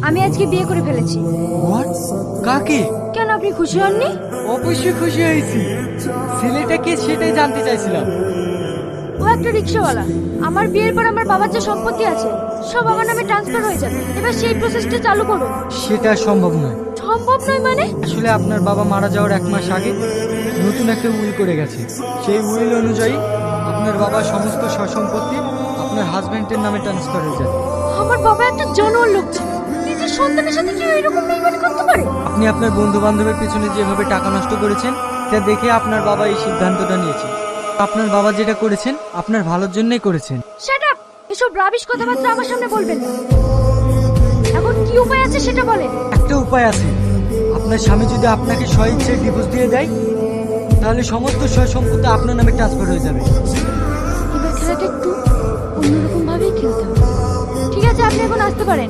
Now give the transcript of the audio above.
আমি আজকে বিয়ে করে ফেলেছি। হোয়াট? কাকে? কেন আপনি খুশি হননি? অবশ্যই খুশি হয়েছি। ছেলেটা কে সেটাই জানতে চাইছিলাম। ও একটা রিক্সাওয়ালা। আমার বিয়ের পর আমার বাবার যে সম্পত্তি আছে সব আমার নামে ট্রান্সফার হয়ে যাবে। এবার সেই প্রসেসটা চালু করুন। সেটা সম্ভব নয়। সম্ভব নয় মানে? আসলে আপনার বাবা মারা যাওয়ার 1 মাস আগে নতুন একটা উইল করে গেছে। সেই উইল অনুযায়ী আপনার বাবার সমস্ত সম্পত্তি আপনার হাজবেন্ডের নামে ট্রান্সফার হয়ে যায়। আমার বাবা একটা জানোয়ার লোক ছিল। নিজের সন্তানের সাথে কি এরকম বেইমানি করতে পারে? আপনি আপনার বন্ধু বান্ধবের পিছনে যেভাবে টাকা নষ্ট করেছেন তা দেখে আপনার বাবা এই সিদ্ধান্তটা নিয়েছে। আপনার বাবা যেটা করেছেন আপনার ভালোর জন্যই করেছেন। Shut up! এসব রাবিশ কথাবার্তা আমার সামনে বলবেন না। এখন কি উপায় আছে সেটা বলেন। একটা উপায় আছে। আপনার স্বামী যদি আপনাকে স্বইচ্ছায় ডিভোর্স দিয়ে দেয় তাহলে সমস্ত সম্পত্তি আপনার নামে ট্রান্সফার হয়ে যাবে। এবার খেলাটা একটু অন্যরকম ভাবেই খেলতে হবে। ঠিক আছে, আপনি এখন আসতে পারেন।